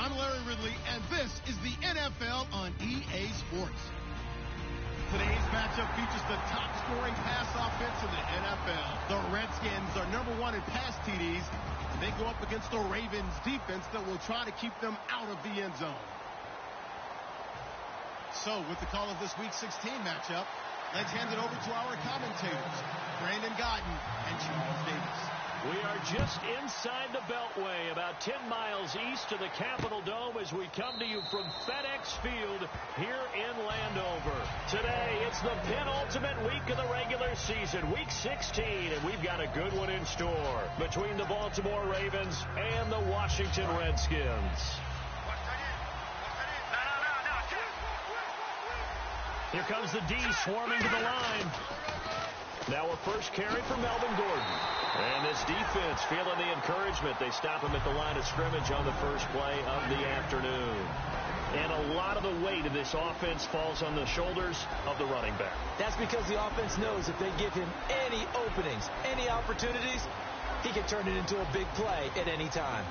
I'm Larry Ridley, and this is the NFL on EA Sports. Today's matchup features the top-scoring pass offense in the NFL. The Redskins are #1 in pass TDs. They go up against the Ravens defense that will try to keep them out of the end zone. So, with the call of this Week 16 matchup, let's hand it over to our commentators, Brandon Guyton and Charles Davis. We are just inside the Beltway, about 10 miles east of the Capitol Dome as we come to you from FedEx Field here in Landover. Today, it's the penultimate week of the regular season, Week 16, and we've got a good one in store between the Baltimore Ravens and the Washington Redskins. Here comes the D swarming to the line. Now a first carry for Melvin Gordon. And this defense feeling the encouragement. They stop him at the line of scrimmage on the first play of the afternoon. And a lot of the weight of this offense falls on the shoulders of the running back. That's because the offense knows if they give him any openings, any opportunities, he can turn it into a big play at any time.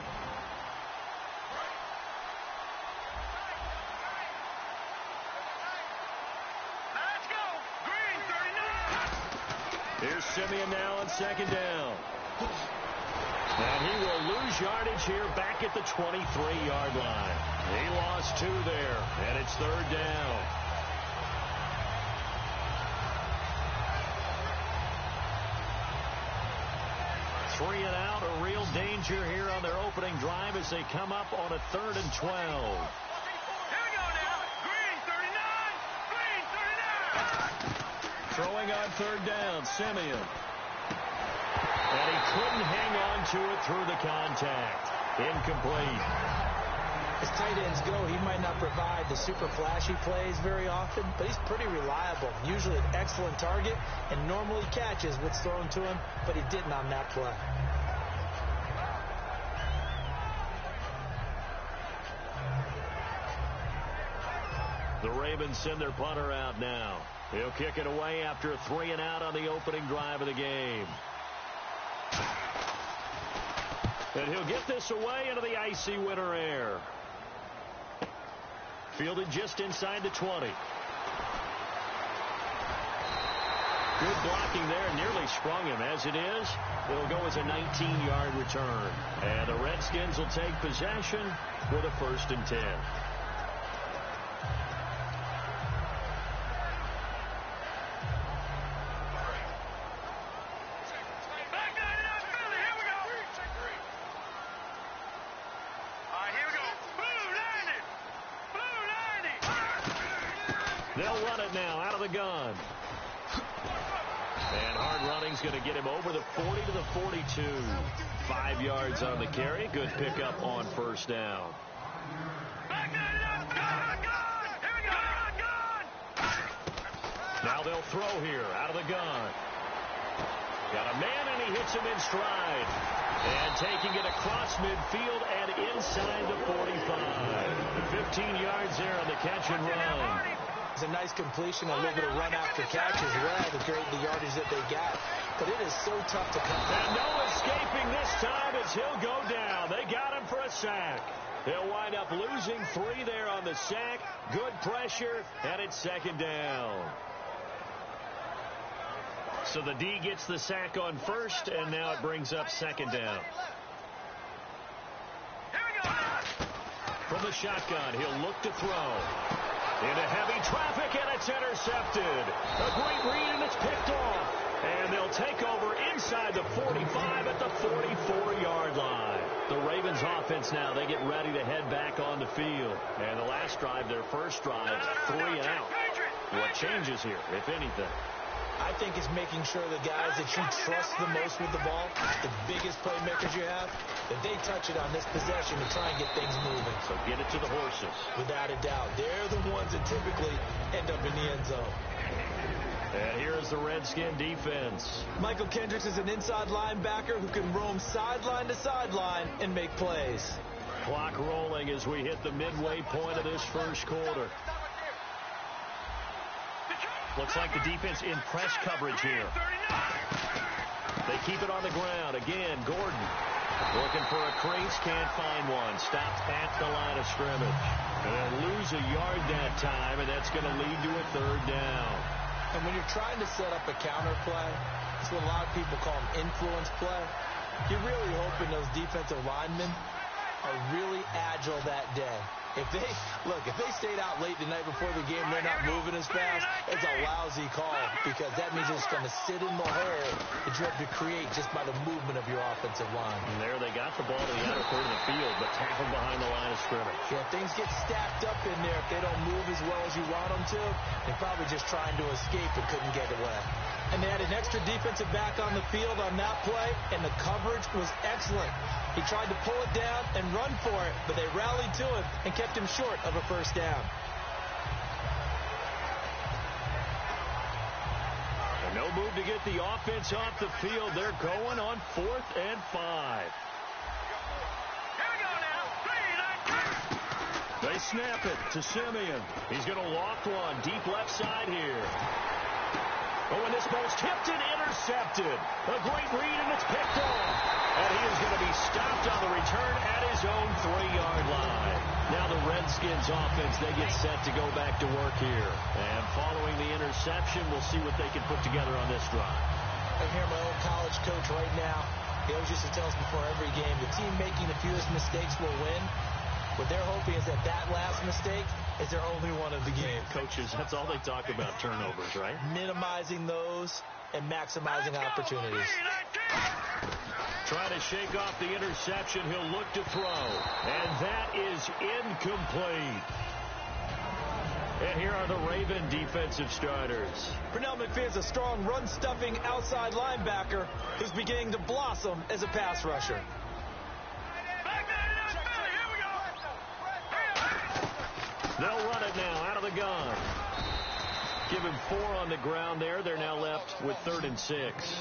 Here's Simeon now on second down. And he will lose yardage here back at the 23-yard line. He lost 2 there, and it's third down. Three and out, a real danger here on their opening drive as they come up on a 3rd and 12. Throwing on third down, Simeon. And he couldn't hang on to it through the contact. Incomplete. As tight ends go, he might not provide the super flashy plays very often, but he's pretty reliable. Usually an excellent target and normally catches what's thrown to him, but he didn't on that play. The Ravens send their punter out now. He'll kick it away after a 3 and out on the opening drive of the game. And he'll get this away into the icy winter air. Fielded just inside the 20. Good blocking there. Nearly sprung him. As it is, it'll go as a 19-yard return. And the Redskins will take possession with a 1st and 10. They'll run it now out of the gun. And hard running's going to get him over the 40 to the 42. 5 yards on the carry. Good pickup on first down. Now they'll throw here out of the gun. Got a man and he hits him in stride. And taking it across midfield and inside the 45. 15 yards there on the catch and run. It's a nice completion, a little bit of run after catch as well to create the yardage that they got. But it is so tough to come. And no escaping this time as he'll go down. They got him for a sack. They'll wind up losing 3 there on the sack. Good pressure, and it's 2nd down. So the D gets the sack on first, and now it brings up 2nd down. From the shotgun, he'll look to throw. Into heavy traffic, and it's intercepted. A great read, and it's picked off. And they'll take over inside the 45 at the 44-yard line. The Ravens offense now, they get ready to head back on the field. And the last drive, their first drive, 3 and out. What changes here, if anything? I think it's making sure the guys that you trust the most with the ball, the biggest playmakers you have, that they touch it on this possession to try and get things moving. So get it to the horses. Without a doubt. They're the ones that typically end up in the end zone. And here is the Redskin defense. Michael Kendricks is an inside linebacker who can roam sideline to sideline and make plays. Clock rolling as we hit the midway point of this first quarter. Looks like the defense in press coverage here. They keep it on the ground. Again, Gordon. Looking for a crease, can't find one. Stopped at the line of scrimmage. And they'll lose a yard that time, and that's going to lead to a third down. And when you're trying to set up a counter play, it's what a lot of people call an influence play. You're really hoping those defensive linemen are really agile that day. If they stayed out late the night before the game, they're not moving as fast, it's a lousy call because that means it's going to sit in the hole that you have to create just by the movement of your offensive line. And there they got the ball to the outer third of the field, but tackled behind the line of scrimmage. Yeah, things get stacked up in there. If they don't move as well as you want them to, they're probably just trying to escape and couldn't get away. And they had an extra defensive back on the field on that play, and the coverage was excellent. He tried to pull it down and run for it, but they rallied to him and kept him short of a first down. And no move to get the offense off the field. They're going on 4th and 5. They snap it to Simeon. He's going to loft one deep left side here. Oh, and this ball's tipped and intercepted. A great read, and it's picked off. And he is going to be stopped on the return at his own 3-yard line. Now the Redskins offense, they get set to go back to work here. And following the interception, we'll see what they can put together on this drive. I hear my old college coach right now. He always used to tell us before every game, the team making the fewest mistakes will win. What they're hoping is that last mistake is their only one of the game. Coaches, that's all they talk about, turnovers, right? Minimizing those and maximizing opportunities. Trying to shake off the interception. He'll look to throw. And that is incomplete. And here are the Raven defensive starters. Pernell McPhee's a strong run-stuffing outside linebacker who's beginning to blossom as a pass rusher. They'll run it now out of the gun. Give him 4 on the ground there. They're now left with 3rd and 6.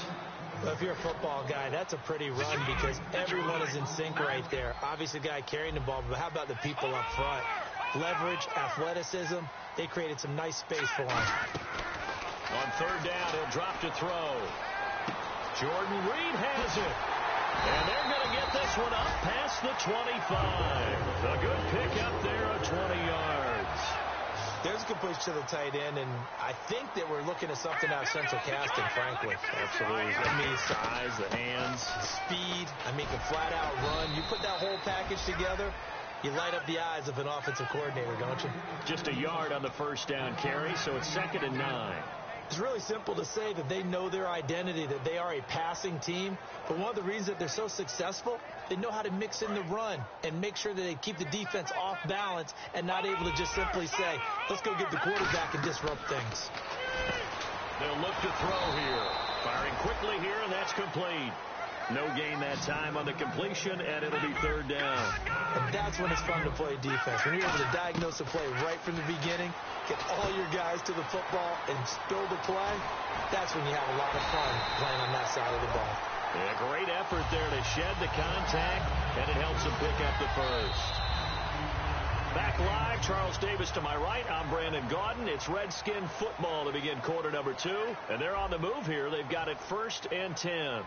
Well, if you're a football guy, that's a pretty run because everyone is in sync right there. Obviously, the guy carrying the ball, but how about the people up front? Leverage, athleticism, they created some nice space for him. On 3rd down, he'll drop to throw. Jordan Reed has it. And they're going to get this one up past the 25. A good pickup there of 20 yards. There's a good push to the tight end, and I think that we're looking at something out of central casting, frankly. Absolutely. I mean, size, the hands. Speed. I mean, can flat out run. You put that whole package together, you light up the eyes of an offensive coordinator, don't you? Just a yard on the first down carry, so it's 2nd and 9. It's really simple to say that they know their identity, that they are a passing team. But one of the reasons that they're so successful, they know how to mix in the run and make sure that they keep the defense off balance and not able to just simply say, let's go get the quarterback and disrupt things. They'll look to throw here. Firing quickly here, and that's complete. No gain that time on the completion, and it'll be 3rd down. And that's when it's fun to play defense. When you're able to diagnose a play right from the beginning, get all your guys to the football and build a play, that's when you have a lot of fun playing on that side of the ball. Yeah, great effort there to shed the contact, and it helps them pick up the first. Back live, Charles Davis to my right. I'm Brandon Gaudin. It's Redskin football to begin quarter number 2, and they're on the move here. They've got it 1st and 10.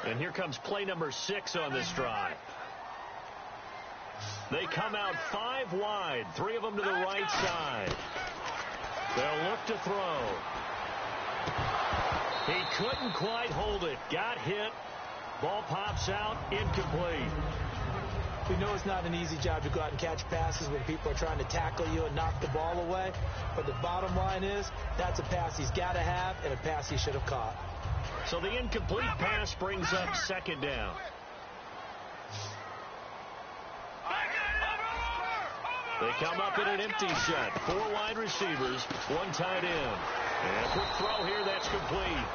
And here comes play number 6 on this drive. They come out 5 wide, 3 of them to the right side. They'll look to throw. He couldn't quite hold it. Got hit. Ball pops out. Incomplete. We know it's not an easy job to go out and catch passes when people are trying to tackle you and knock the ball away. But the bottom line is that's a pass he's got to have and a pass he should have caught. So the incomplete pass brings up 2nd down. They come up in an empty set. 4 wide receivers, 1 tight end. And a quick throw here, that's complete.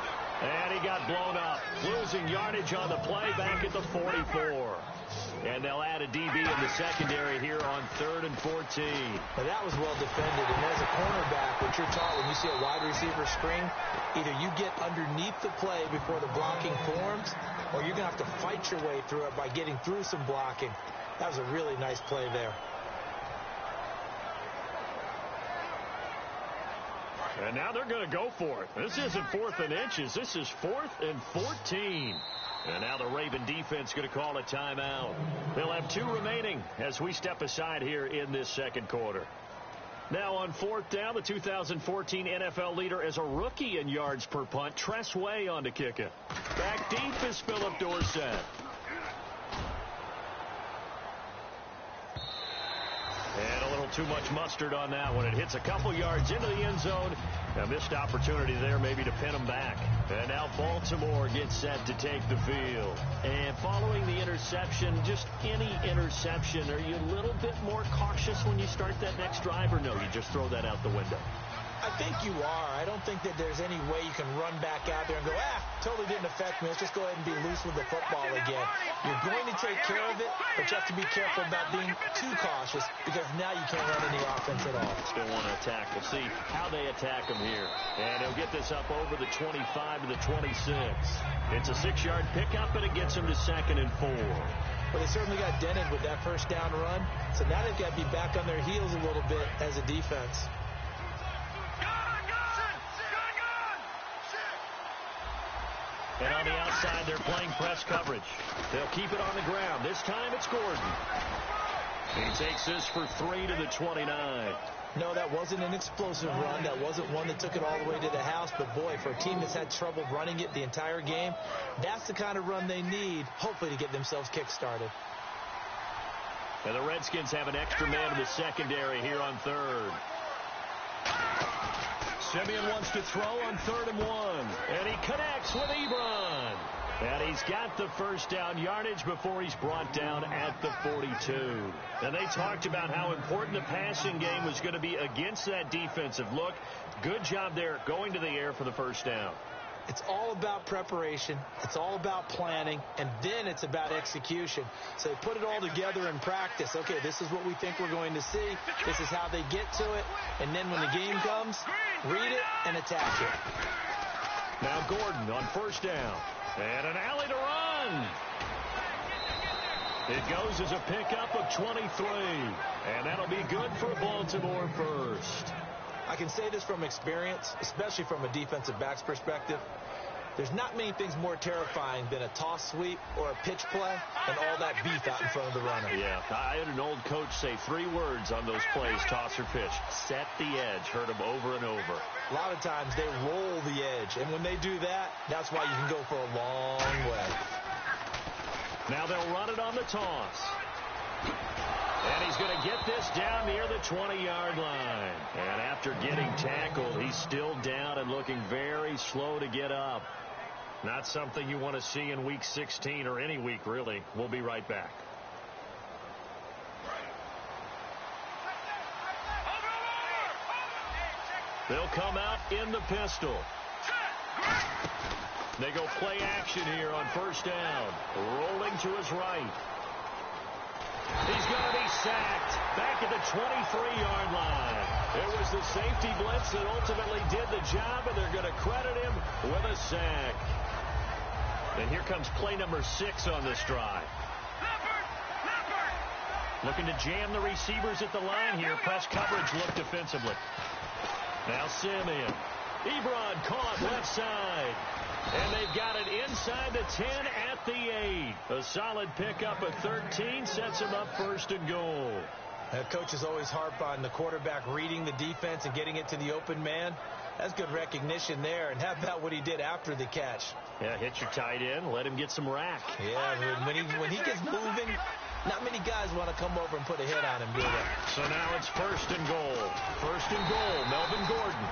And he got blown up. Losing yardage on the play back at the 44. And they'll add a DB in the secondary here on 3rd and 14. Now that was well defended. And as a cornerback, what you're taught when you see a wide receiver screen, either you get underneath the play before the blocking forms, or you're going to have to fight your way through it by getting through some blocking. That was a really nice play there. And now they're going to go for it. This isn't 4th and inches. This is 4th and 14. And now the Raven defense going to call a timeout. They'll have 2 remaining as we step aside here in this second quarter. Now on 4th down, the 2014 NFL leader as a rookie in yards per punt, Tress Way on to kick it. Back deep is Philip Dorsett. And a little too much mustard on that one. It hits a couple yards into the end zone. A missed opportunity there maybe to pin them back. And now Baltimore gets set to take the field. And following the interception, just any interception, are you a little bit more cautious when you start that next drive, or no, you just throw that out the window? I think you are. I don't think that there's any way you can run back out there and go, totally didn't affect me. Let's just go ahead and be loose with the football again. You're going to take care of it, but you have to be careful about being too cautious because now you can't run any offense at all. Still want to attack. We'll see how they attack them here. And he'll get this up over the 25 to the 26. It's a 6-yard pickup, and it gets him to 2nd and 4. Well, they certainly got dented with that first down run, so now they've got to be back on their heels a little bit as a defense. And on the outside, they're playing press coverage. They'll keep it on the ground. This time it's Gordon. He takes this for 3 to the 29. No, that wasn't an explosive run. That wasn't one that took it all the way to the house. But, boy, for a team that's had trouble running it the entire game, that's the kind of run they need, hopefully, to get themselves kick-started. And the Redskins have an extra man in the secondary here on 3rd. Simeon wants to throw on 3rd and 1. And he connects with Ebron. And he's got the first down yardage before he's brought down at the 42. And they talked about how important the passing game was going to be against that defensive look. Good job there going to the air for the first down. It's all about preparation. It's all about planning. And then it's about execution. So they put it all together in practice. Okay, this is what we think we're going to see. This is how they get to it. And then when the game comes, read it and attack it. Now Gordon on first down. And an alley to run. It goes as a pickup of 23. And that'll be good for Baltimore first. I can say this from experience, especially from a defensive back's perspective. There's not many things more terrifying than a toss sweep or a pitch play and all that beef out in front of the runner. Yeah, I had an old coach say 3 words on those plays, toss or pitch. Set the edge. Heard them over and over. A lot of times they roll the edge, and when they do that, that's why you can go for a long way. Now they'll run it on the toss. And he's going to get this down near the 20-yard line. And after getting tackled, he's still down and looking very slow to get up. Not something you want to see in Week 16 or any week, really. We'll be right back. They'll come out in the pistol. They go play action here on first down. Rolling to his right. He's going to be sacked back at the 23-yard line. It was the safety blitz that ultimately did the job, and they're going to credit him with a sack. And here comes play number 6 on this drive. Looking to jam the receivers at the line here. Press coverage look defensively. Now Simeon. Ebron caught left side. And they've got it inside the 10 at the 8. A solid pickup of 13 sets him up first and goal. Coaches always harp on the quarterback reading the defense and getting it to the open man. That's good recognition there. And how about what he did after the catch? Yeah, hit your tight end, let him get some rack. Yeah, when he gets moving, not many guys want to come over and put a hit on him, do they? So now it's first and goal. First and goal, Melvin Gordon.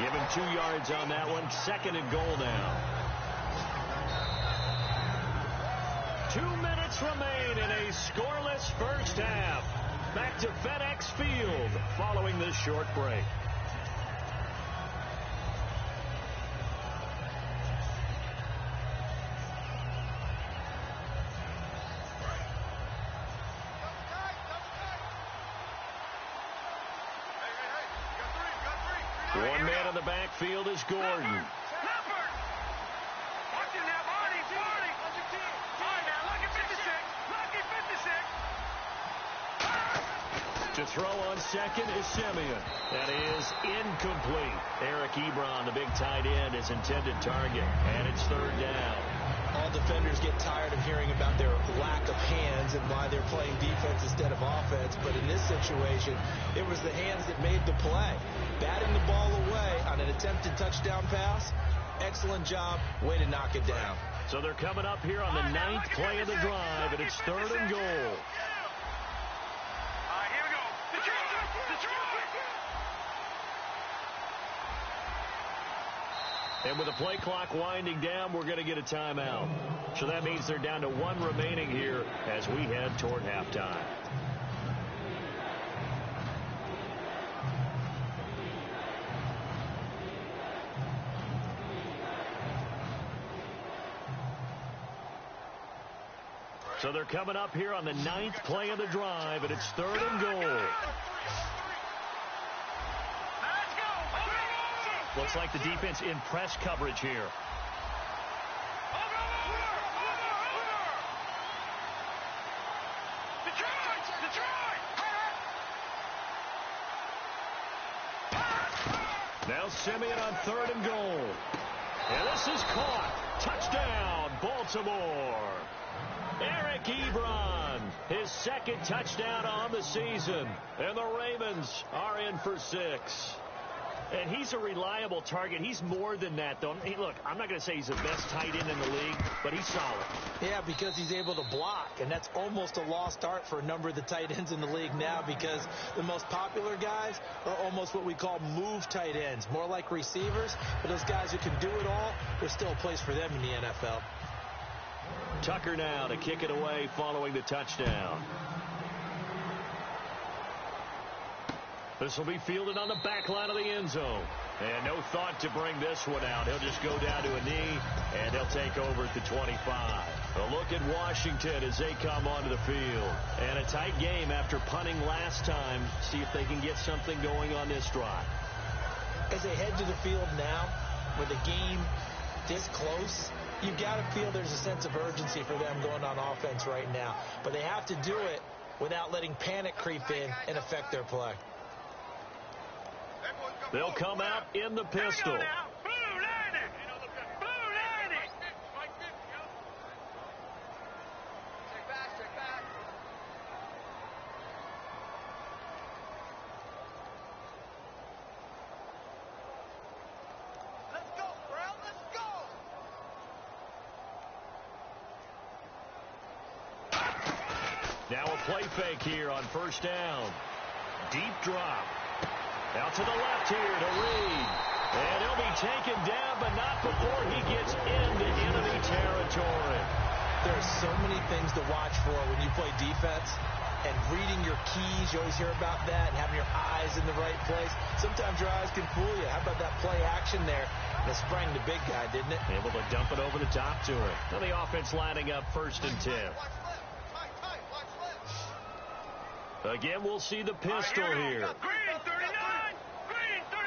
Give him 2 yards on that one. 2nd and goal now. 2 minutes remain in a scoreless first half. Back to FedEx Field following this short break. One man in the backfield is Gordon. To throw on second is Simeon. That is incomplete. Eric Ebron, the big tight end, his intended target. And it's third down. All defenders get tired of hearing about their lack of hands and why they're playing defense instead of offense. But in this situation, it was the hands that made the play. Batting the ball away on an attempted touchdown pass. Excellent job. Way to knock it down. So they're coming up here on the 9th play of the drive, and it's third and goal. And with the play clock winding down, we're going to get a timeout. So that means they're down to 1 remaining here as we head toward halftime. So they're coming up here on the 9th play of the drive, and it's third and goal. Looks like the defense in press coverage here. Now Simeon on third and goal. And this is caught. Touchdown, Baltimore. Eric Ebron, his second touchdown on the season. And the Ravens are in for 6. And he's a reliable target. He's more than that, though. Hey, look, I'm not going to say he's the best tight end in the league, but he's solid. Yeah, because he's able to block, and that's almost a lost art for a number of the tight ends in the league now because the most popular guys are almost what we call move tight ends, more like receivers. But those guys who can do it all, there's still a place for them in the NFL. Tucker now to kick it away following the touchdown. This will be fielded on the back line of the end zone. And no thought to bring this one out. He'll just go down to a knee, and they'll take over at the 25. A look at Washington as they come onto the field. And a tight game after punting last time. See if they can get something going on this drive. As they head to the field now, with the game this close, you've got to feel there's a sense of urgency for them going on offense right now. But they have to do it without letting panic creep in and affect their play. They'll come out in the pistol. Now a play fake here on first down. Deep drop. Out to the left here to Reed. And he'll be taken down, but not before he gets into enemy territory. There's so many things to watch for when you play defense. And reading your keys, you always hear about that, and having your eyes in the right place. Sometimes your eyes can fool you. How about that play action there? That sprang the big guy, didn't it? Able to dump it over the top to him. Now the offense lining up 1st and 10. Again, we'll see the pistol here. Green 39! Green 39!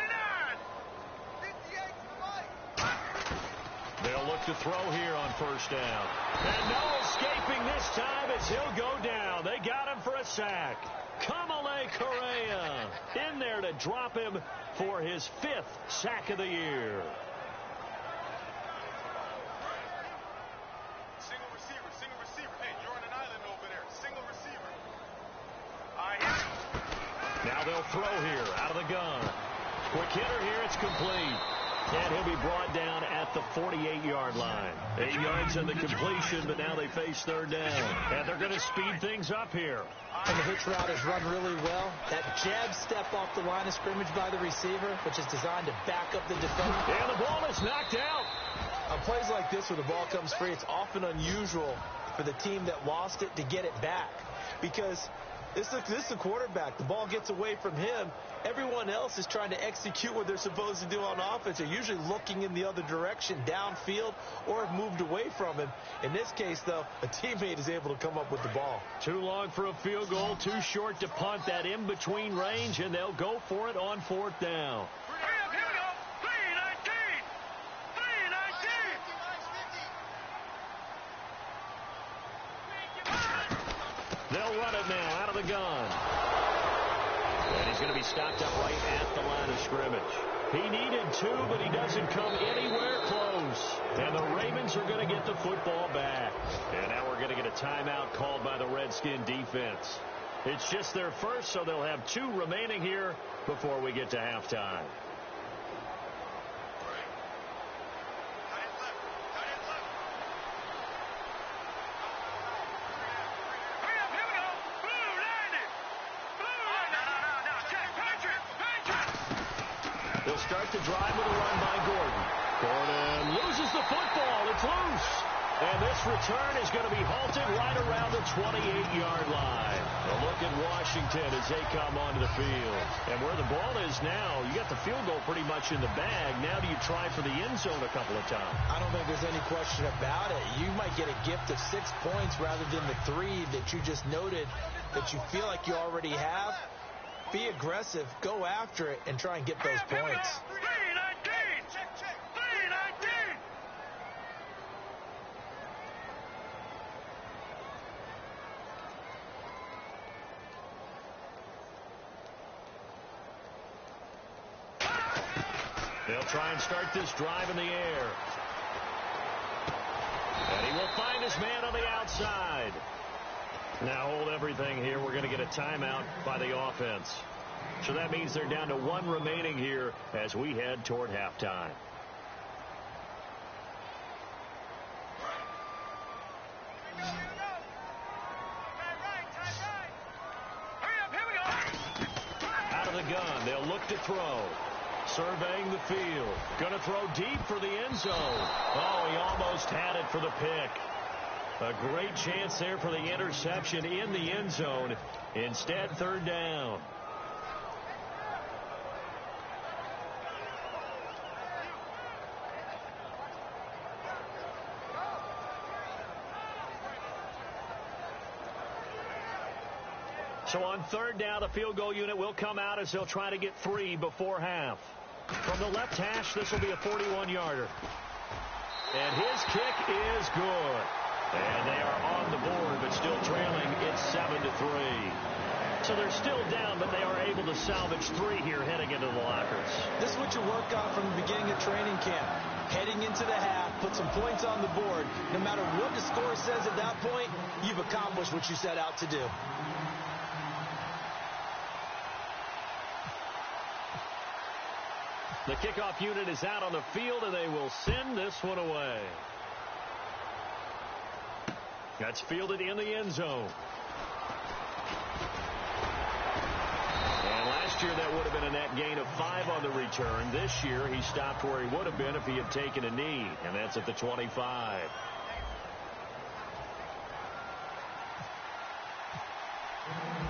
They'll look to throw here on first down. And no escaping this time as he'll go down. They got him for a sack. Kamale Correa in there to drop him for his 5th sack of the year. Single receiver. Hey, you're on an island over there. Single receiver. Now they'll throw here out of the gun. Quick hitter here. It's complete. And he'll be brought down at the 48-yard line. 8 yards on the completion, but now they face third down. And they're going to speed things up here. And the hitch route is run really well. That jab step off the line of scrimmage by the receiver, which is designed to back up the defender. And the ball is knocked out. On plays like this where the ball comes free, it's often unusual for the team that lost it to get it back. Because this is the quarterback. The ball gets away from him. Everyone else is trying to execute what they're supposed to do on offense. They're usually looking in the other direction, downfield, or have moved away from him. In this case, though, a teammate is able to come up with the ball. Too long for a field goal, too short to punt. That in-between range, and they'll go for it on 4th down. They'll run it now out of the gun. And he's going to be stopped up right at the line of scrimmage. He needed 2, but he doesn't come anywhere close. And the Ravens are going to get the football back. And now we're going to get a timeout called by the Redskin defense. It's just their first, so they'll have 2 remaining here before we get to halftime. They'll start the drive with a run by Gordon. Gordon loses the football. It's loose. And this return is going to be halted right around the 28-yard line. A look at Washington as they come onto the field. And where the ball is now, you got the field goal pretty much in the bag. Now do you try for the end zone a couple of times? I don't think there's any question about it. You might get a gift of 6 points rather than the 3 that you just noted that you feel like you already have. Be aggressive, go after it, and try and get those points. They'll try and start this drive in the air. And he will find his man on the outside. Now hold everything here. We're going to get a timeout by the offense. So that means they're down to 1 remaining here as we head toward halftime. Out of the gun. They'll look to throw. Surveying the field. Going to throw deep for the end zone. Oh, he almost had it for the pick. A great chance there for the interception in the end zone. Instead, 3rd down. So on 3rd down, the field goal unit will come out as they'll try to get 3 before half. From the left hash, this will be a 41-yarder. And his kick is good. And they are on the board, but still trailing. It's 7-3. So they're still down, but they are able to salvage 3 here heading into the lockers. This is what you work on from the beginning of training camp. Heading into the half, put some points on the board. No matter what the score says at that point, you've accomplished what you set out to do. The kickoff unit is out on the field, and they will send this one away. That's fielded in the end zone. And last year that would have been a net gain of 5 on the return. This year he stopped where he would have been if he had taken a knee, and that's at the 25.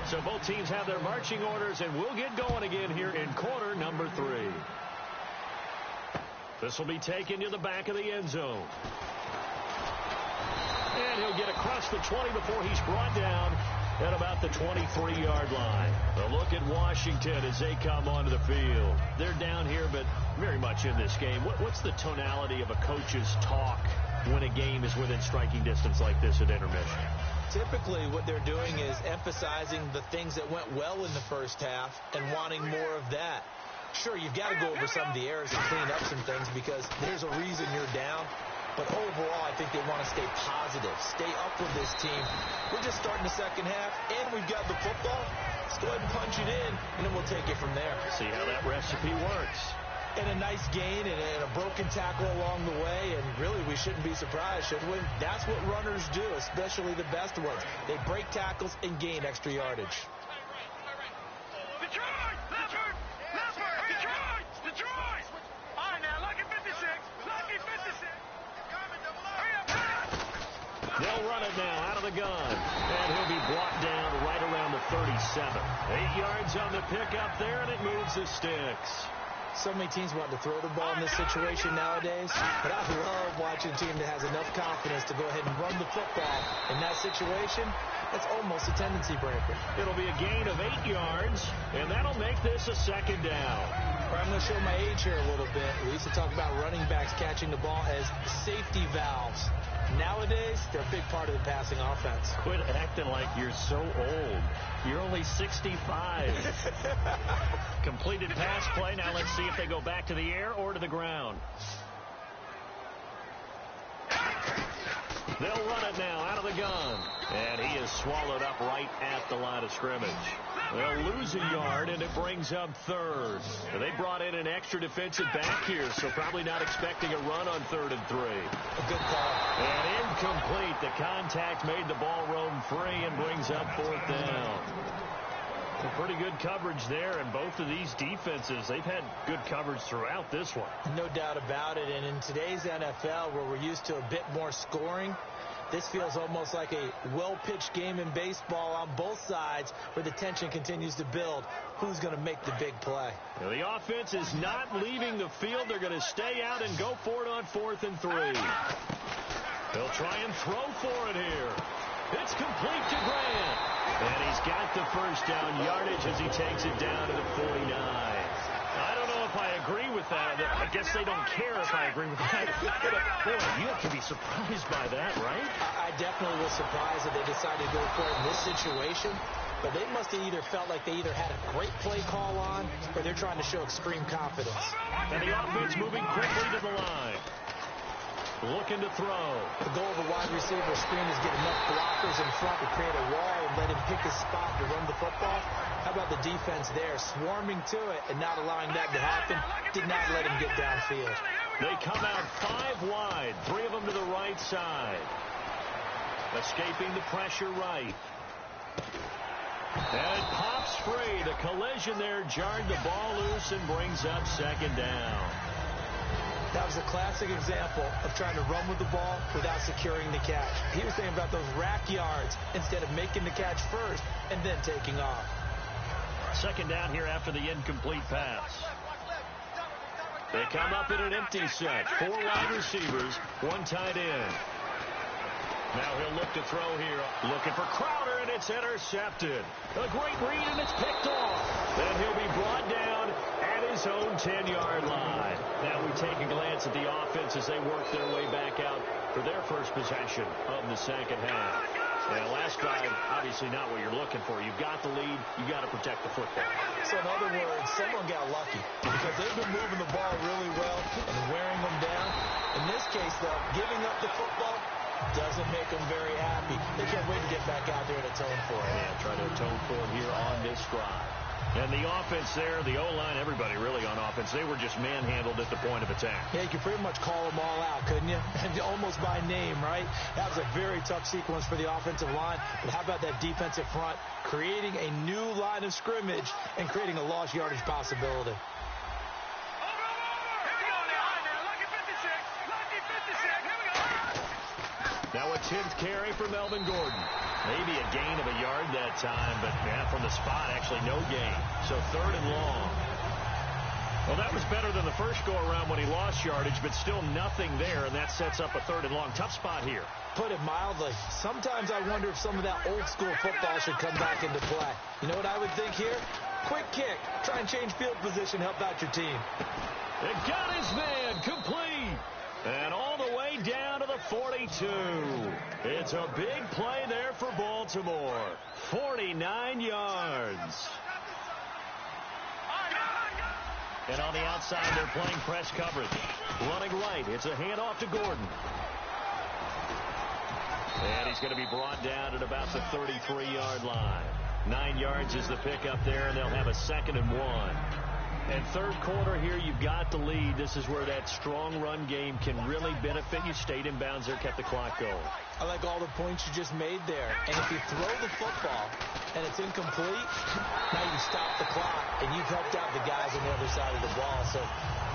So both teams have their marching orders, and we'll get going again here in quarter number 3. This will be taken to the back of the end zone. And he'll get across the 20 before he's brought down at about the 23-yard line. A look at Washington as they come onto the field. They're down here, but very much in this game. What's the tonality of a coach's talk when a game is within striking distance like this at intermission? Typically, what they're doing is emphasizing the things that went well in the first half and wanting more of that. Sure, you've got to go over some of the errors and clean up some things because there's a reason you're down. But overall, I think they want to stay positive, stay up with this team. We're just starting the second half, and we've got the football. Let's go ahead and punch it in, and then we'll take it from there. See how that recipe works. And a nice gain and a broken tackle along the way, and really we shouldn't be surprised, should we? That's what runners do, especially the best ones. They break tackles and gain extra yardage. They'll run it now out of the gun. And he'll be brought down right around the 37. 8 yards on the pickup there, and it moves the sticks. So many teams want to throw the ball in this situation nowadays, but I love watching a team that has enough confidence to go ahead and run the football. In that situation, that's almost a tendency breaker. It'll be a gain of 8 yards, and that'll make this a 2nd down. I'm going to show my age here a little bit. We used to talk about running backs catching the ball as safety valves. Nowadays, they're a big part of the passing offense. Quit acting like you're so old. You're only 65. Completed pass play. Now let's see if they go back to the air or to the ground. They'll run it now out of the gun. And he is swallowed up right at the line of scrimmage. They'll lose a yard, and it brings up third. And they brought in an extra defensive back here, so probably not expecting a run on 3rd and 3. A good call. And incomplete. The contact made the ball roam free and brings up 4th down. Well, pretty good coverage there, and both of these defenses, they've had good coverage throughout this one. No doubt about it, and in today's NFL, where we're used to a bit more scoring, this feels almost like a well-pitched game in baseball on both sides where the tension continues to build. Who's going to make the big play? Now, the offense is not leaving the field. They're going to stay out and go for it on 4th and 3. They'll try and throw for it here. It's complete to Grant. And he's got the first down yardage as he takes it down to the 49. I don't know if I agree with that. I guess they don't care if I agree with that. Boy, you have to be surprised by that, right? I definitely was surprised that they decided to go for it in this situation. But they must have either felt like they either had a great play call on or they're trying to show extreme confidence. And the offense moving quickly to the line. Looking to throw. The goal of a wide receiver screen is get enough blockers in front to create a wall and let him pick his spot to run the football. How about the defense there, swarming to it and not allowing that to happen? Did not let him get downfield. They come out 5 wide, 3 of them to the right side. Escaping the pressure right. And it pops free. The collision there jarred the ball loose and brings up 2nd down. That was a classic example of trying to run with the ball without securing the catch. He was thinking about those rack yards instead of making the catch first and then taking off. 2nd down here after the incomplete pass. They come up in an empty set. 4 wide receivers, 1 tight end. Now he'll look to throw here. Looking for Crowder, and it's intercepted. A great read, and it's picked off. Then he'll be brought down at his own 10-yard line. Now we take a glance at the offense as they work their way back out for their first possession of the 2nd half. Yeah, last drive, obviously not what you're looking for. You've got the lead. You've got to protect the football. So in other words, someone got lucky because they've been moving the ball really well and wearing them down. In this case, though, giving up the football doesn't make them very happy. They can't wait to get back out there and atone for it. Yeah, try to atone for it here on this drive. And the offense there, the O-line, everybody really on offense, they were just manhandled at the point of attack. Yeah, you could pretty much call them all out, couldn't you? Almost by name, right? That was a very tough sequence for the offensive line. But how about that defensive front creating a new line of scrimmage and creating a lost yardage possibility? Now a 10th carry for Melvin Gordon. Maybe a gain of a yard that time, but from the spot, actually no gain. So 3rd and long. Well, that was better than the first go-around when he lost yardage, but still nothing there, and that sets up a 3rd and long. Tough spot here. Put it mildly. Sometimes I wonder if some of that old-school football should come back into play. You know what I would think here? Quick kick. Try and change field position, help out your team. It got his man complete. And all the way down to the 42. It's a big play there for Baltimore. 49 yards. And on the outside, they're playing press coverage. Running right. It's a handoff to Gordon. And he's going to be brought down at about the 33-yard line. 9 yards is the pickup there, and they'll have a 2nd and 1. And 3rd quarter here, you've got the lead. This is where that strong run game can really benefit you. Stayed in bounds there, kept the clock going. I like all the points you just made there. And if you throw the football and it's incomplete, now you stop the clock, and you've helped out the guys on the other side of the ball. So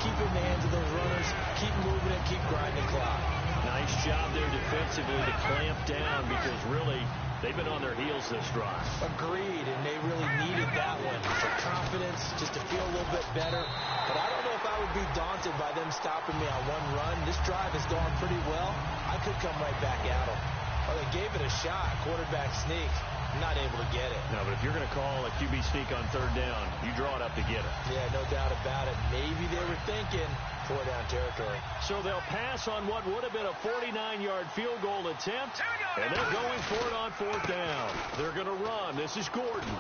keep it in the hands of those runners, keep moving it, keep grinding clock. Nice job there defensively to clamp down because really they've been on their heels this drive. Agreed, and they really needed that one for confidence, just to feel a little bit better. But I don't know if I would be daunted by them stopping me on one run. This drive has gone pretty well. I could come right back at them. Oh, they gave it a shot. Quarterback sneak. not able to get it. No, but if you're going to call a QB sneak on third down, you draw it up to get it. Yeah, no doubt about it. Maybe they were thinking 4-down territory. So they'll pass on what would have been a 49-yard field goal attempt, and they're going for it on fourth down. They're going to run. This is Gordon.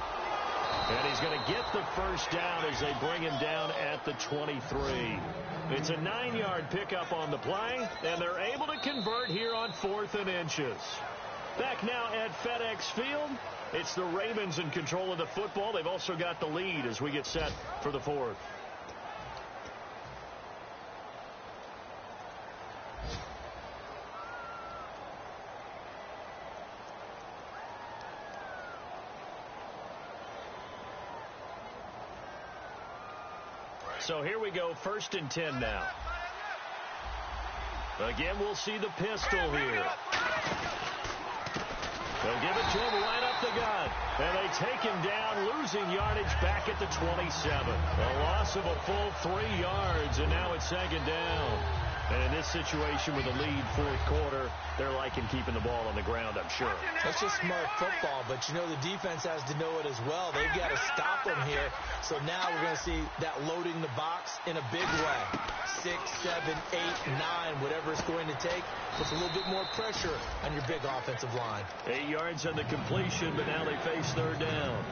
And he's going to get the first down as they bring him down at the 23. It's a 9-yard pickup on the play, and they're able to convert here on 4th and inches. Back now at FedEx Field, it's the Ravens in control of the football. They've also got the lead as we get set for the 4th. So here we go, 1st and 10 now. Again, we'll see the pistol here. They'll give it to him right up the gut. And they take him down, losing yardage back at the 27. A loss of a full 3 yards, and now it's 2nd down. And in this situation with a lead 4th quarter, they're liking keeping the ball on the ground, I'm sure. That's just smart football, but you know the defense has to know it as well. They've got to stop them here. So now we're going to see that loading the box in a big way. 6, 7, 8, 9, whatever it's going to take. Puts a little bit more pressure on your big offensive line. 8 yards on the completion, but now they face 3rd down.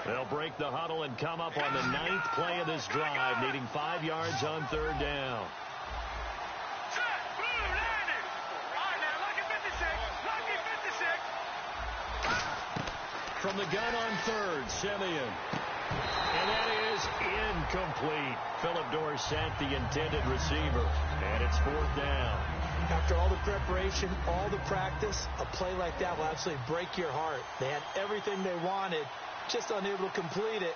They'll break the huddle and come up on the 9th play of this drive, needing 5 yards on 3rd down. From the gun on 3rd, Simeon. And that is incomplete. Philip Dorsett, the intended receiver. And it's 4th down. After all the preparation, all the practice, a play like that will absolutely break your heart. They had everything they wanted, just unable to complete it.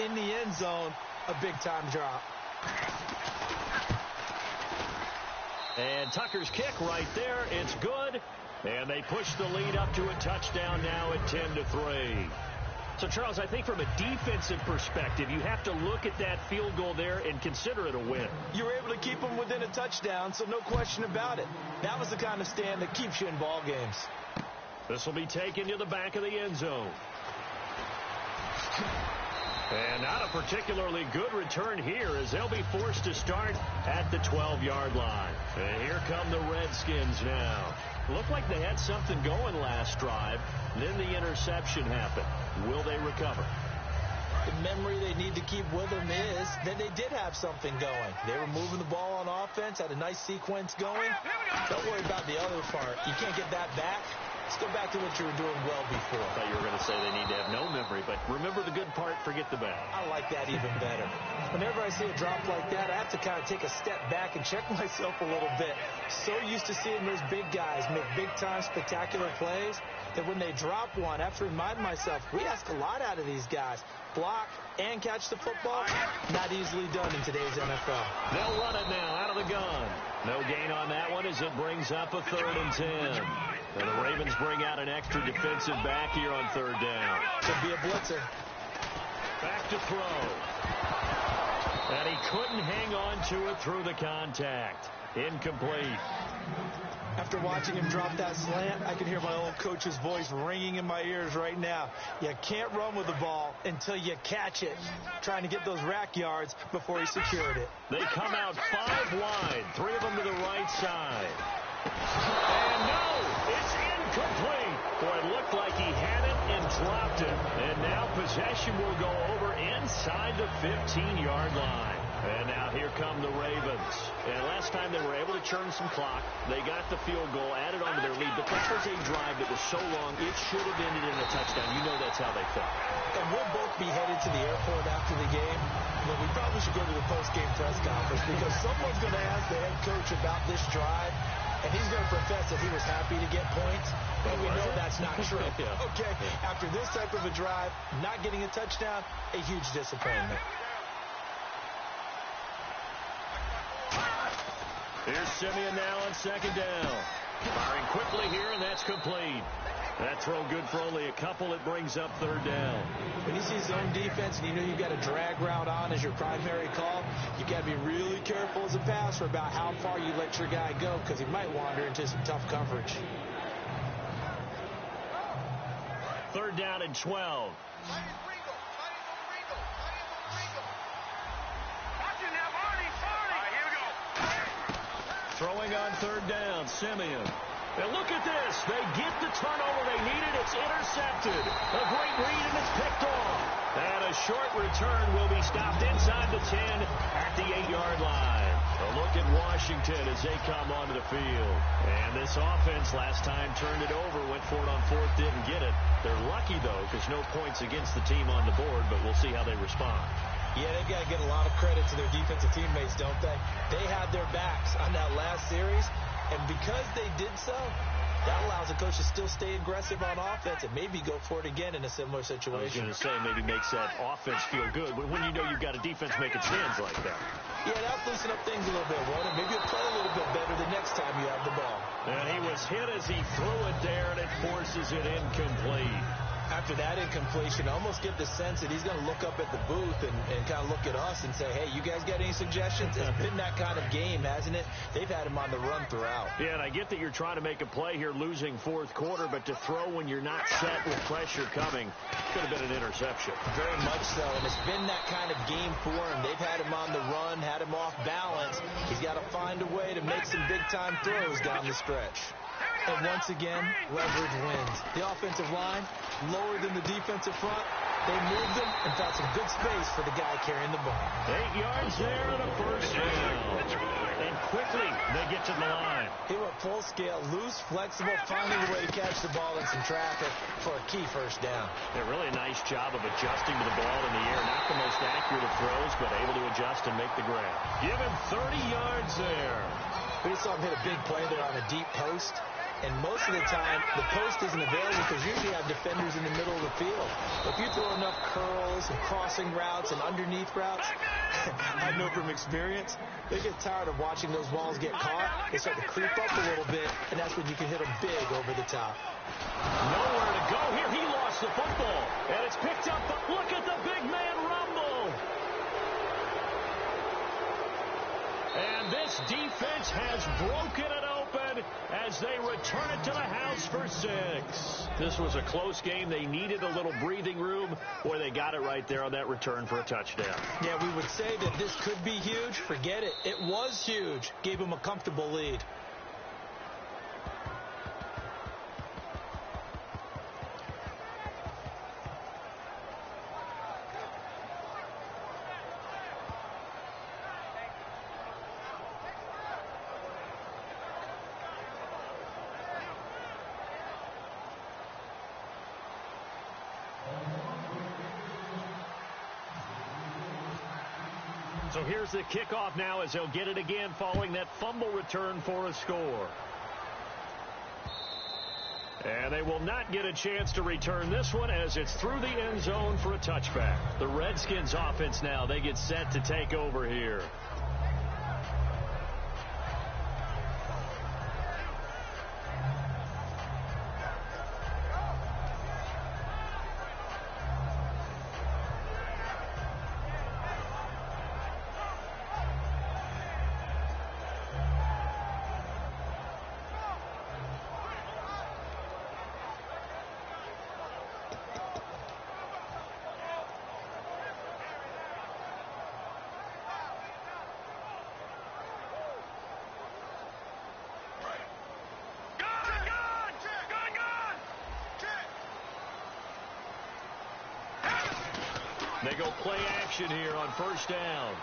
In the end zone, a big-time drop. And Tucker's kick right there. It's good. And they push the lead up to a touchdown now at 10-3. So, Charles, I think from a defensive perspective, you have to look at that field goal there and consider it a win. You were able to keep them within a touchdown, so no question about it. That was the kind of stand that keeps you in ball games. This will be taken to the back of the end zone. And not a particularly good return here as they'll be forced to start at the 12-yard line. And here come the Redskins now. Looked like they had something going last drive. Then the interception happened. Will they recover? The memory they need to keep with them is that they did have something going. They were moving the ball on offense, had a nice sequence going. Don't worry about the other part. You can't get that back. Let's go back to what you were doing well before. I thought you were going to say they need to have no memory, but remember the good part, forget the bad. I like that even better. Whenever I see a drop like that, I have to kind of take a step back and check myself a little bit. So used to seeing those big guys make big-time spectacular plays that when they drop one, I have to remind myself, we ask a lot out of these guys. Block and catch the football, not easily done in today's NFL. They'll run it now out of the gun. No gain on that one as it brings up a 3rd and 10. And the Ravens bring out an extra defensive back here on 3rd down. Could be a blitzer. Back to throw. And he couldn't hang on to it through the contact. Incomplete. After watching him drop that slant, I can hear my old coach's voice ringing in my ears right now. You can't run with the ball until you catch it. Trying to get those rack yards before he secured it. They come out 5 wide, 3 of them to the right side. And no, it's incomplete. Boy, it looked like he had it and dropped it. And now possession will go over inside the 15-yard line. And now here come the Ravens. And last time they were able to churn some clock. They got the field goal, added on to their lead. But that was a drive that was so long, it should have ended in a touchdown. You know that's how they felt. And we'll both be headed to the airport after the game. But we probably should go to the post-game press conference because someone's going to ask the head coach about this drive. And he's going to profess that he was happy to get points. But we know that's not true. Yeah. Okay, after this type of a drive, not getting a touchdown, a huge disappointment. Here's Simeon now on 2nd down. Firing quickly here, and that's complete. That throw good for only a couple. It brings up third down. When you see zone defense and you know you've got a drag route on as your primary call, you got to be really careful as a passer about how far you let your guy go because he might wander into some tough coverage. Third down and 12. Throwing on third down, Simeon. And look at this. They get the turnover they needed. It's intercepted. A great read, and it's picked off. And a short return will be stopped inside the 10 at the 8-yard line. A look at Washington as they come onto the field. And this offense last time turned it over, went for it on fourth, didn't get it. They're lucky, though, because no points against the team on the board, but we'll see how they respond. Yeah, they've got to get a lot of credit to their defensive teammates, don't they? They had their backs on that last series, and because they did so, that allows the coach to still stay aggressive on offense and maybe go for it again in a similar situation. I was going to say maybe makes that offense feel good, but when you know you've got a defense making stands like that. Yeah, that'll loosen up things a little bit, won't it? Maybe you'll play a little bit better the next time you have the ball. And he was hit as he threw it there, and it forces it incomplete. After that incompletion, I almost get the sense that he's going to look up at the booth and kind of look at us and say, hey, you guys got any suggestions? It's been that kind of game, hasn't it? They've had him on the run throughout. Yeah, and I get that you're trying to make a play here losing fourth quarter, but to throw when you're not set with pressure coming could have been an interception. Very much so, and it's been that kind of game for him. They've had him on the run, had him off balance. He's got to find a way to make some big-time throws down the stretch. And once again, leverage wins. The offensive line, lower than the defensive front. They moved them and found some good space for the guy carrying the ball. 8 yards there and a first down. And quickly, they get to the line. He went full scale, loose, flexible, finding a way to catch the ball in some traffic for a key first down. Yeah, really a nice job of adjusting to the ball in the air. Not the most accurate of throws, but able to adjust and make the grab. Give him 30 yards there. We just saw him hit a big play there on a deep post. And most of the time, the post isn't available because usually you have defenders in the middle of the field. If you throw enough curls and crossing routes and underneath routes, I know from experience, they get tired of watching those balls get caught. They start to creep up a little bit, and that's when you can hit them big over the top. Nowhere to go here. He lost the football, and it's picked up. But look at the big man rumble. And this defense has broken it open as they return it to the house for 6. This was a close game. They needed a little breathing room. Boy, they got it right there on that return for a touchdown. Yeah, we would say that this could be huge. Forget it. It was huge. Gave them a comfortable lead. So here's the kickoff now as they'll get it again following that fumble return for a score. And they will not get a chance to return this one as it's through the end zone for a touchback. The Redskins offense now, they get set to take over here. They go play action here on first down.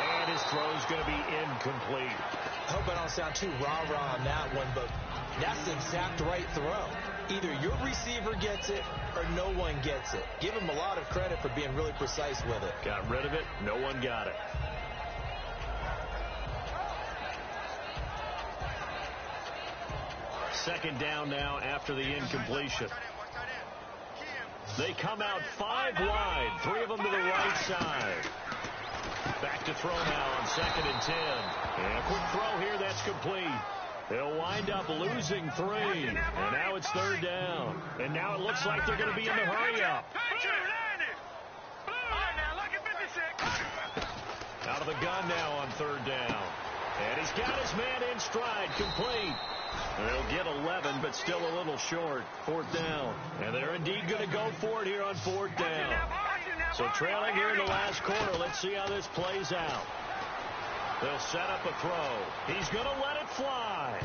And his throw's going to be incomplete. I hope I don't sound too rah-rah on that one, but that's the exact right throw. Either your receiver gets it or no one gets it. Give him a lot of credit for being really precise with it. Got rid of it. No one got it. Second down now after the incompletion. They come out 5 wide, 3 of them to the right side. Back to throw now on 2nd and 10. And a quick throw here, that's complete. They'll wind up losing 3. And now it's 3rd down. And now it looks like they're going to be in the hurry-up. Out of the gun now on 3rd down. And he's got his man in stride, complete. They'll get 11, but still a little short. 4th down. And they're indeed going to go for it here on 4th down. So trailing here in the last quarter. Let's see how this plays out. They'll set up a throw. He's going to let it fly.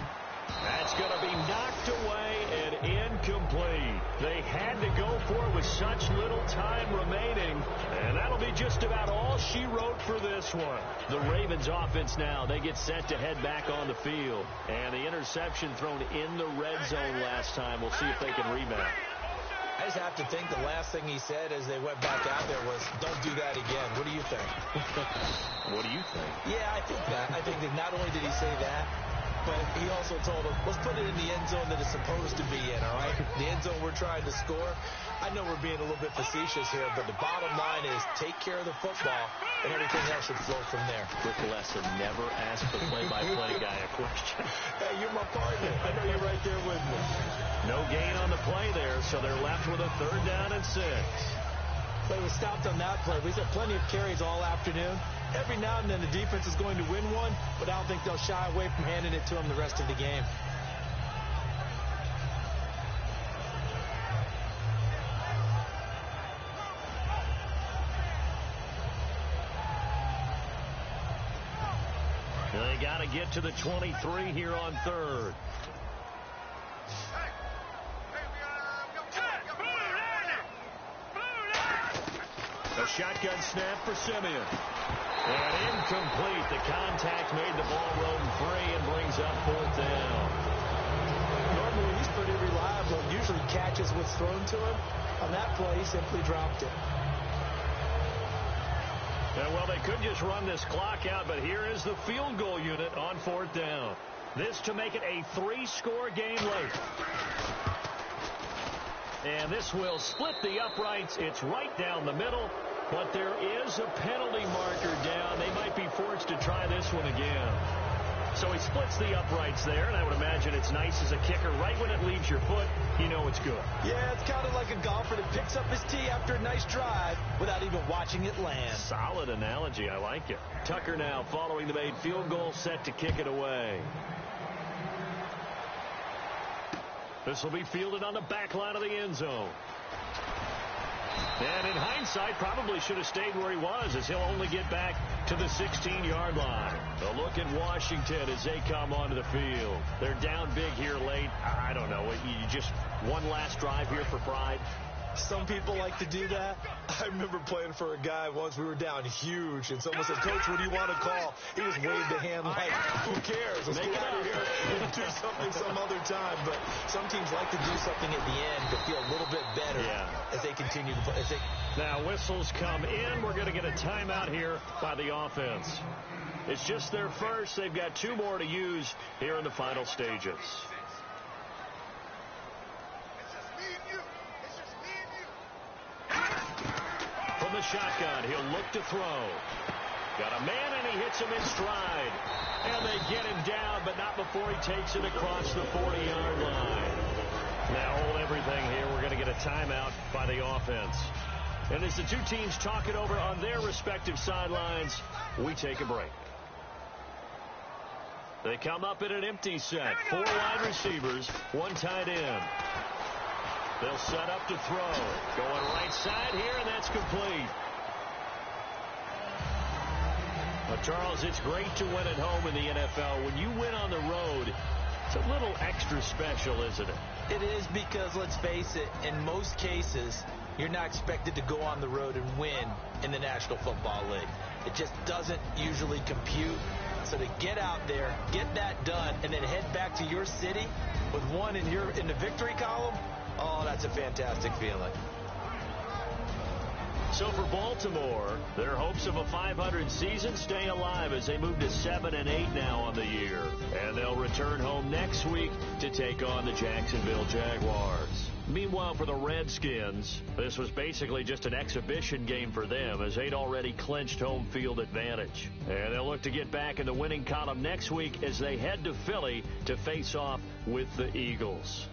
That's going to be knocked away and incomplete. They had to go for it with such little time remaining. And that'll be just about all she wrote for this one. The Ravens offense now, they get set to head back on the field. And the interception thrown in the red zone last time. We'll see if they can rebound. I just have to think the last thing he said as they went back out there was, don't do that again. What do you think? What do you think? Yeah, I think that. I think that not only did he say that, but he also told them, let's put it in the end zone that it's supposed to be in, all right? The end zone we're trying to score. I know we're being a little bit facetious here, but the bottom line is take care of the football, and everything else should flow from there. Quick lesson, never ask the play-by-play guy a question. Hey, you're my partner. I know you're right there with me. No gain on the play there, so they're left with a 3rd down and 6. But we stopped on that play. We've had plenty of carries all afternoon. Every now and then the defense is going to win one, but I don't think they'll shy away from handing it to them the rest of the game. They got to get to the 23 here on 3rd. A shotgun snap for Simeon. And incomplete. The contact made the ball roam free and brings up 4th down. Normally he's pretty reliable. Usually catches what's thrown to him. On that play, he simply dropped it. And well, they could just run this clock out, but here is the field goal unit on 4th down. This to make it a 3-score game late. And this will split the uprights. It's right down the middle, but there is a penalty marker down. They might be forced to try this one again. So he splits the uprights there, and I would imagine it's nice as a kicker. Right when it leaves your foot, you know it's good. Yeah, it's kind of like a golfer that picks up his tee after a nice drive without even watching it land. Solid analogy. I like it. Tucker now following the made field goal, set to kick it away. This will be fielded on the back line of the end zone. And in hindsight, probably should have stayed where he was, as he'll only get back to the 16-yard line. A look at Washington as they come onto the field. They're down big here late. I don't know. You just one last drive here for pride. Some people like to do that. I remember playing for a guy once. We were down huge, and someone said, Coach, what do you want to call? He just waved the hand like, who cares? Let's get out of here and do something some other time. But some teams like to do something at the end to feel a little bit better as they continue to play. Now whistles come in. We're going to get a timeout here by the offense. It's just their first. They've got 2 more to use here in the final stages. From the shotgun, he'll look to throw. Got a man, and he hits him in stride. And they get him down, but not before he takes it across the 40-yard line. Now hold everything here. We're going to get a timeout by the offense. And as the 2 teams talk it over on their respective sidelines, we take a break. They come up in an empty set. 4 wide receivers, 1 tight end. They'll set up to throw. Going right side here, and that's complete. But, Charles, it's great to win at home in the NFL. When you win on the road, it's a little extra special, isn't it? It is, because, let's face it, in most cases, you're not expected to go on the road and win in the National Football League. It just doesn't usually compute. So to get out there, get that done, and then head back to your city with 1 in the victory column, oh, that's a fantastic feeling. So for Baltimore, their hopes of a 500 season stay alive as they move to 7-8 now on the year. And they'll return home next week to take on the Jacksonville Jaguars. Meanwhile, for the Redskins, this was basically just an exhibition game for them as they'd already clinched home field advantage. And they'll look to get back in the winning column next week as they head to Philly to face off with the Eagles.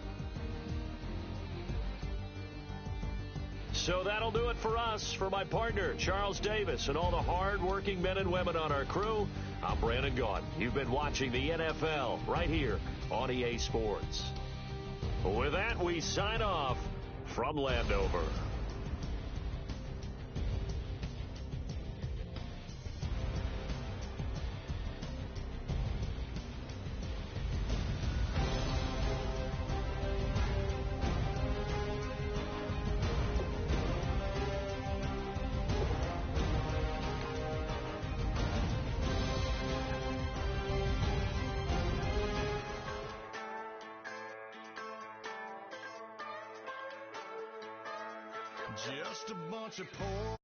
So that'll do it for us. For my partner, Charles Davis, and all the hard-working men and women on our crew, I'm Brandon Gaudin. You've been watching the NFL right here on EA Sports. With that, we sign off from Landover. Just a bunch of poor